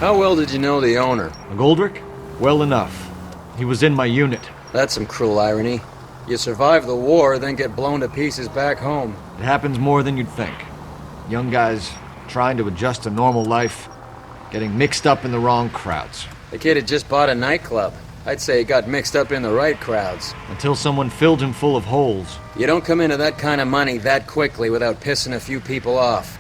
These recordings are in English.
How well did you know the owner? McGoldrick? Well enough. He was in my unit. That's some cruel irony. You survive the war, then get blown to pieces back home. It happens more than you'd think. Young guys trying to adjust to normal life, getting mixed up in the wrong crowds. The kid had just bought a nightclub. I'd say he got mixed up in the right crowds. Until someone filled him full of holes. You don't come into that kind of money that quickly without pissing a few people off.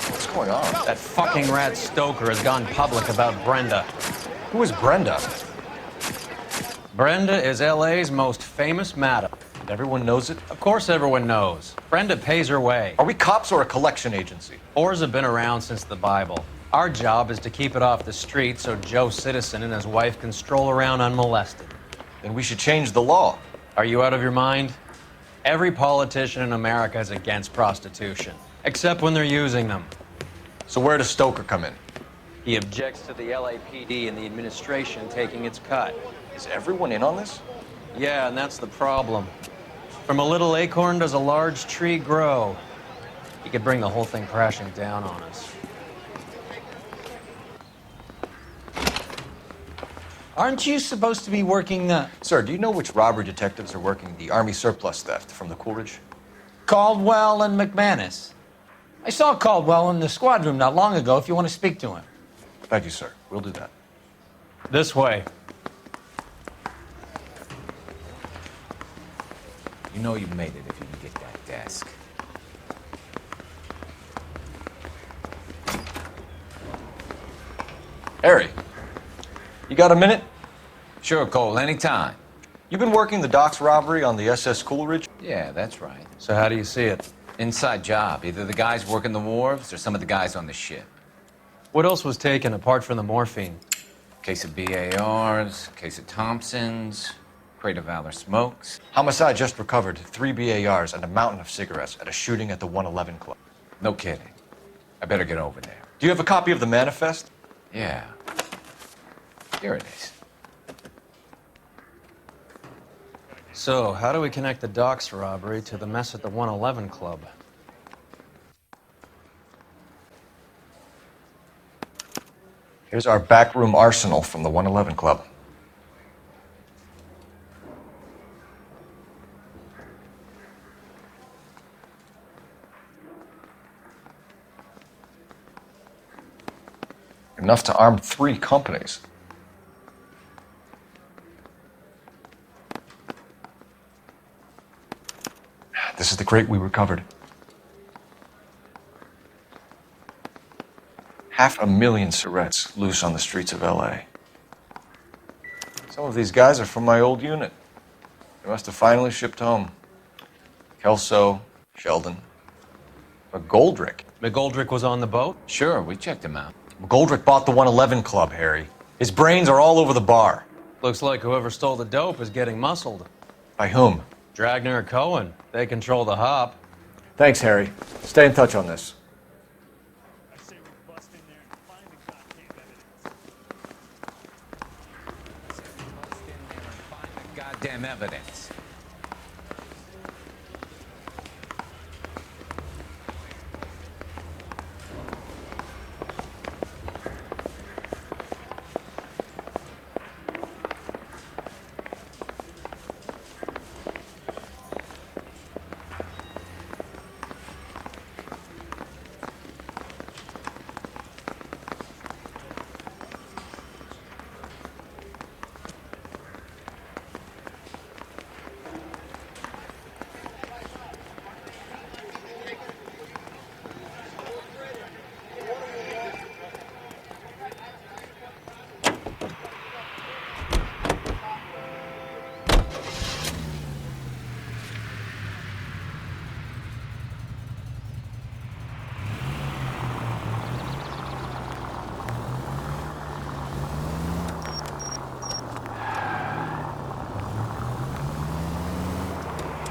What's going on? That fucking rat Stoker has gone public about Brenda. Who is Brenda? Brenda is LA's most famous madam. Everyone knows it? Of course everyone knows. Brenda pays her way. Are we cops or a collection agency? Whores have been around since the Bible. Our job is to keep it off the street so Joe Citizen and his wife can stroll around unmolested. Then we should change the law. Are you out of your mind? Every politician in America is against prostitution, except when they're using them. So where does Stoker come in? He objects to the LAPD and the administration taking its cut. Is everyone in on this? Yeah, and that's the problem. From a little acorn does a large tree grow. He could bring the whole thing crashing down on us. Aren't you supposed to be working Sir, do you know which robbery detectives are working the Army surplus theft from the Coolidge? Caldwell and McManus? I saw Caldwell in the squad room not long ago if you want to speak to him. Thank you, sir. We'll do that. This way. You know you made it if you can get that desk. Harry, you got a minute? Sure, Cole, anytime. You've been working the docks robbery on the SS Coolidge? Yeah, that's right. So how do you see it? Inside job. Either the guys working the wharves or some of the guys on the ship. What else was taken apart from the morphine? Case of BARs, case of Thompsons, crate of Valor smokes. Homicide just recovered 3 BARs and a mountain of cigarettes at a shooting at the 111 Club. No kidding. I better get over there. Do you have a copy of the manifest? Yeah. Here it is. So, how do we connect the docks robbery to the mess at the 111 Club? Here's our backroom arsenal from the 111 Club. Enough to arm 3 companies. This is the crate we recovered. 500,000 cigarettes loose on the streets of LA. Some of these guys are from my old unit. They must have finally shipped home. Kelso, Sheldon, McGoldrick. McGoldrick was on the boat? Sure, we checked him out. McGoldrick bought the 111 Club, Harry. His brains are all over the bar. Looks like whoever stole the dope is getting muscled. By whom? Dragner or Cohen. They control the hop. Thanks, Harry. Stay in touch on this. Goddamn evidence.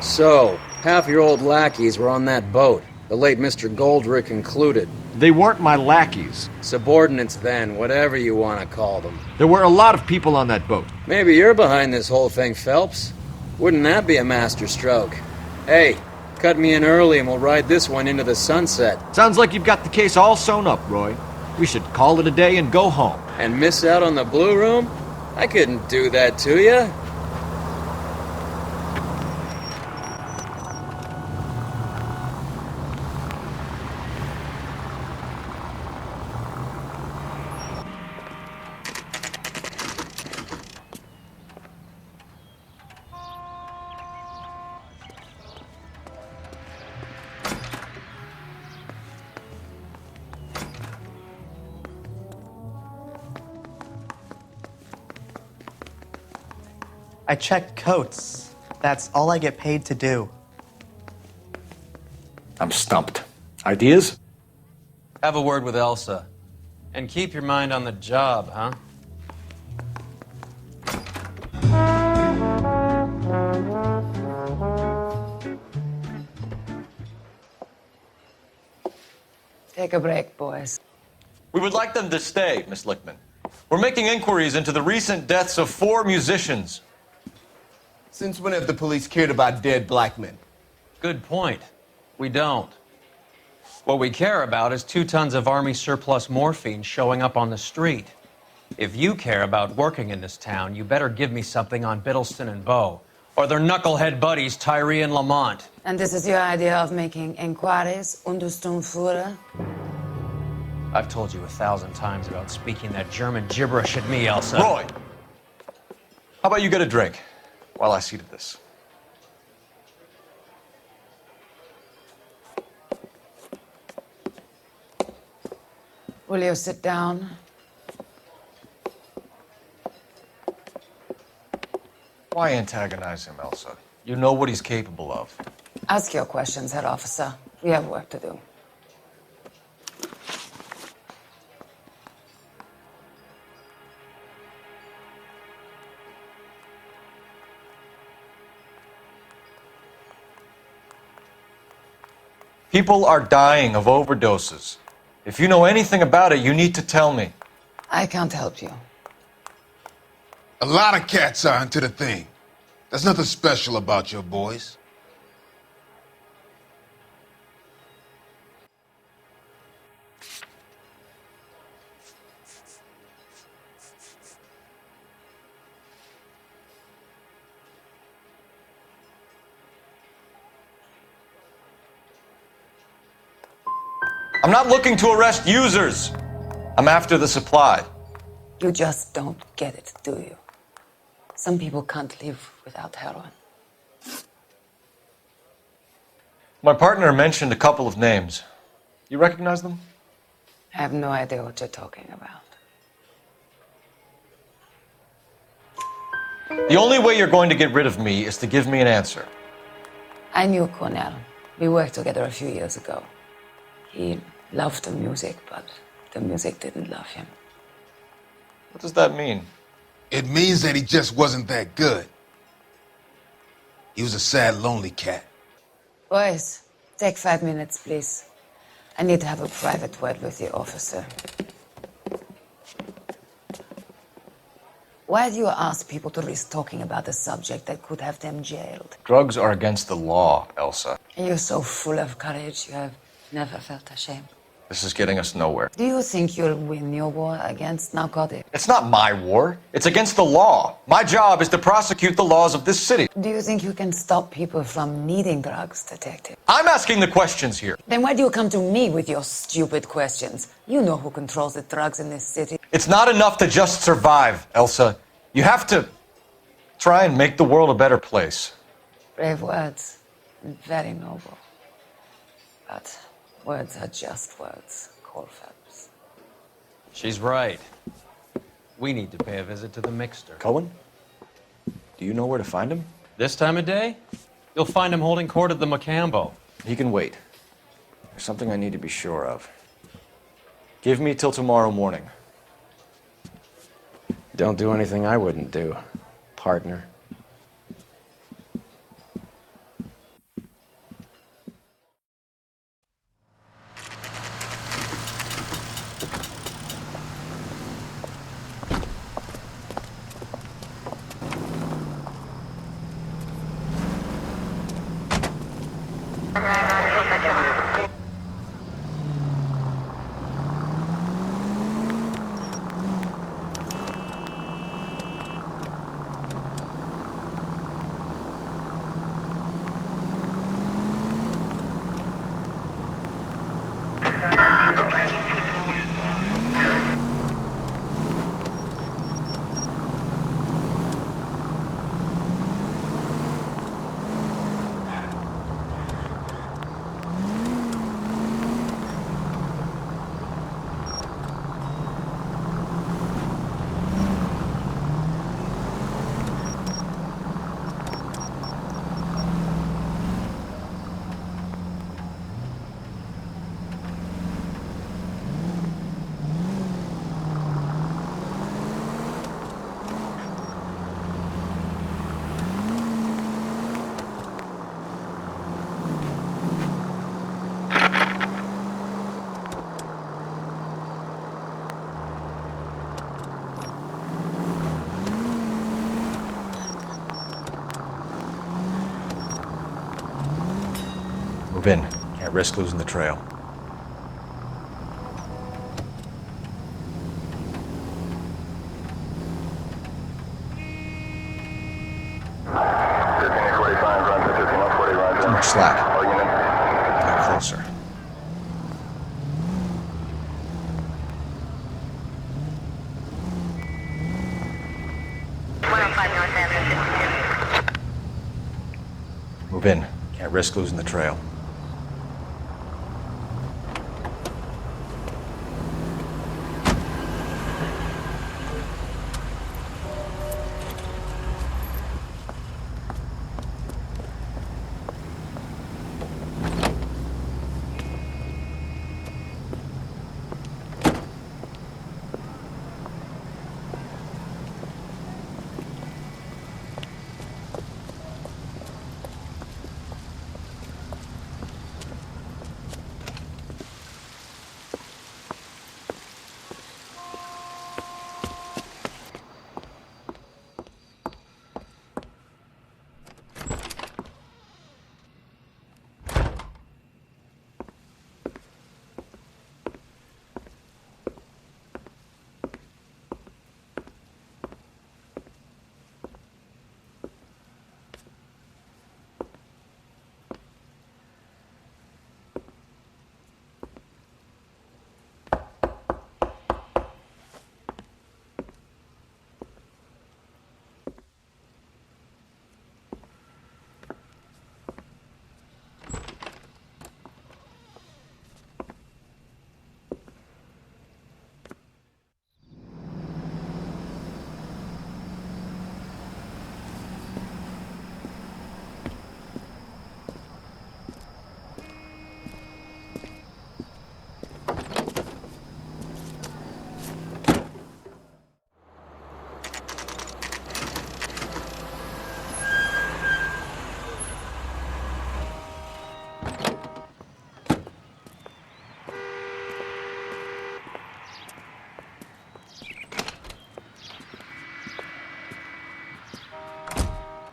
So, Half your old lackeys were on that boat, the late Mr. Goldrick included. They weren't my lackeys. Subordinates then, whatever you want to call them. There were a lot of people on that boat. Maybe you're behind this whole thing, Phelps. Wouldn't that be a masterstroke? Hey, cut me in early and we'll ride this one into the sunset. Sounds like you've got the case all sewn up, Roy. We should call it a day and go home. And miss out on the Blue Room? I couldn't do that to you. I checked coats. That's all I get paid to do. I'm stumped. Ideas? Have a word with Elsa. And keep your mind on the job, huh? Take a break, boys. We would like them to stay, Miss Lickman. We're making inquiries into the recent deaths of 4 musicians. Since when have the police cared about dead black men? Good point. We don't. What we care about is 2 tons of Army surplus morphine showing up on the street. If you care about working in this town, you better give me something on Biddleston and Bow, or their knucklehead buddies Tyree and Lamont. And this is your idea of making inquiries, Untersturmführer? I've told you 1,000 times about speaking that German gibberish at me, Elsa. Roy! How about you get a drink while I see to this? Will you sit down? Why antagonize him, Elsa? You know what he's capable of. Ask your questions, Head Officer. We have work to do. People are dying of overdoses. If you know anything about it, you need to tell me. I can't help you. A lot of cats are into the thing. There's nothing special about your boys. I'm not looking to arrest users. I'm after the supply. You just don't get it, do you? Some people can't live without heroin. My partner mentioned a couple of names. You recognize them? I have no idea what you're talking about. The only way you're going to get rid of me is to give me an answer. I knew Cornell. We worked together a few years ago. He loved the music, but the music didn't love him. What does that mean? It means that he just wasn't that good. He was a sad, lonely cat. Boys, take 5 minutes, please. I need to have a private word with the officer. Why do you ask people to risk talking about a subject that could have them jailed? Drugs are against the law, Elsa. You're so full of courage, you have never felt ashamed. This is getting us nowhere. Do you think you'll win your war against narcotics? It's not my war. It's against the law. My job is to prosecute the laws of this city. Do you think you can stop people from needing drugs, detective? I'm asking the questions here. Then why do you come to me with your stupid questions? You know who controls the drugs in this city. It's not enough to just survive, Elsa. You have to try and make the world a better place. Brave words, and very noble. But words are just words, Cole Phelps. She's right. We need to pay a visit to the mixer. Cohen? Do you know where to find him? This time of day, you'll find him holding court at the Macambo. He can wait. There's something I need to be sure of. Give me till tomorrow morning. Don't do anything I wouldn't do, partner. Move in. Can't risk losing the trail. Too much slack. Get closer. Move in. Can't risk losing the trail.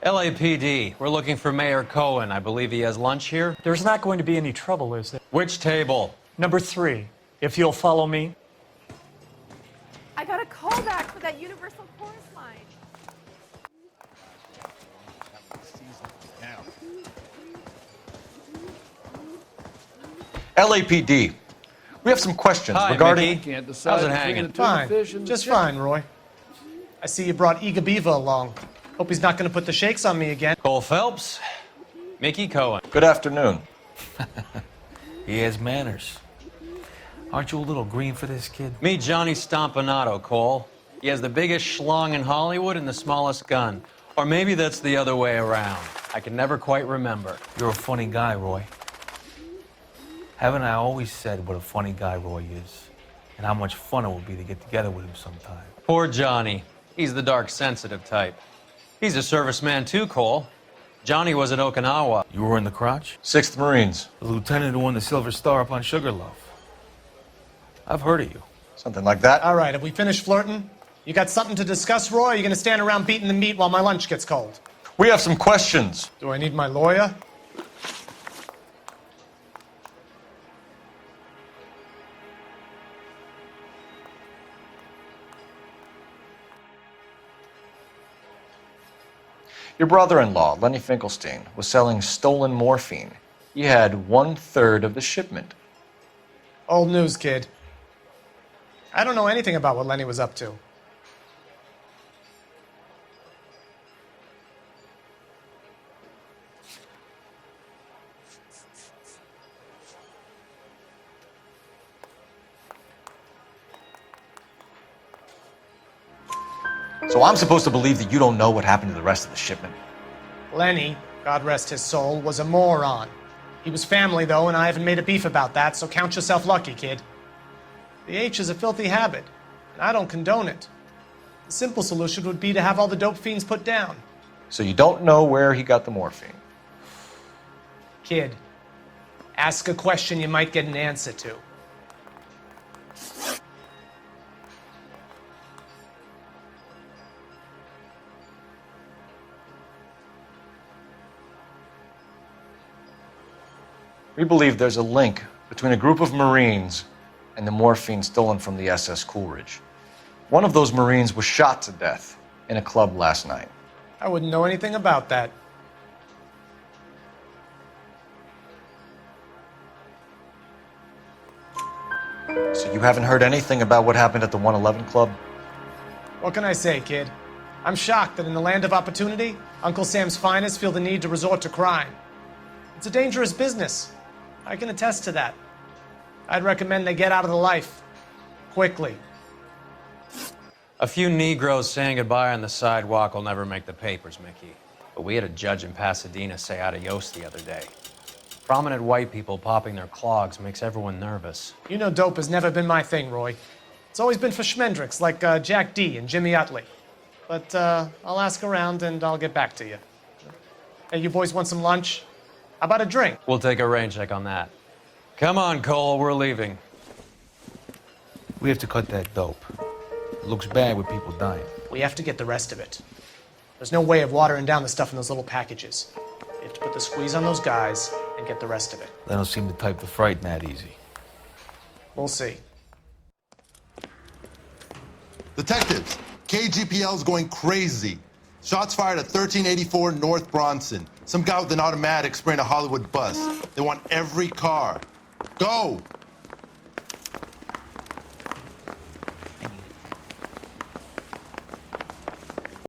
LAPD, we're looking for Mayor Cohen. I believe he has lunch here. There's not going to be any trouble, is there? Which table? Number 3, if you'll follow me. I got a call back for that Universal Chorus line. LAPD. We have some questions Hi, regarding... Mickey. How's it hanging? Fine, just fine, Roy. I see you brought Iga Beaver along. Hope he's not going to put the shakes on me again. Cole Phelps, Mickey Cohen. Good afternoon. He has manners. Aren't you a little green for this kid? Meet Johnny Stompanato, Cole. He has the biggest schlong in Hollywood and the smallest gun. Or maybe that's the other way around. I can never quite remember. You're a funny guy, Roy. Haven't I always said what a funny guy Roy is? And how much fun it would be to get together with him sometime. Poor Johnny. He's the dark, sensitive type. He's a serviceman too, Cole. Johnny was at Okinawa. You were in the crotch? 6th Marines. The lieutenant who won the Silver Star up on Sugarloaf. I've heard of you. Something like that. All right, have we finished flirting? You got something to discuss, Roy? Or are you going to stand around beating the meat while my lunch gets cold? We have some questions. Do I need my lawyer? Your brother-in-law, Lenny Finkelstein, was selling stolen morphine. He had 1/3 of the shipment. Old news, kid. I don't know anything about what Lenny was up to. So I'm supposed to believe that you don't know what happened to the rest of the shipment? Lenny, God rest his soul, was a moron. He was family, though, and I haven't made a beef about that, so count yourself lucky, kid. The H is a filthy habit, and I don't condone it. The simple solution would be to have all the dope fiends put down. So you don't know where he got the morphine? Kid, ask a question you might get an answer to. We believe there's a link between a group of Marines and the morphine stolen from the SS Coolidge. One of those Marines was shot to death in a club last night. I wouldn't know anything about that. So you haven't heard anything about what happened at the 111 Club? What can I say, kid? I'm shocked that in the land of opportunity, Uncle Sam's finest feel the need to resort to crime. It's a dangerous business. I can attest to that. I'd recommend they get out of the life. Quickly. A few Negroes saying goodbye on the sidewalk will never make the papers, Mickey. But we had a judge in Pasadena say adios the other day. Prominent white people popping their clogs makes everyone nervous. You know dope has never been my thing, Roy. It's always been for schmendricks like Jack D. and Jimmy Utley. But I'll ask around and I'll get back to you. Hey, you boys want some lunch? How about a drink? We'll take a rain check on that. Come on, Cole, we're leaving. We have to cut that dope. It looks bad with people dying. We have to get the rest of it. There's no way of watering down the stuff in those little packages. You have to put the squeeze on those guys and get the rest of it. They don't seem the type to frighten that easy. We'll see. Detectives, KGPL's going crazy. Shots fired at 1384 North Bronson. Some guy with an automatic spraying a Hollywood bus. They want every car. Go!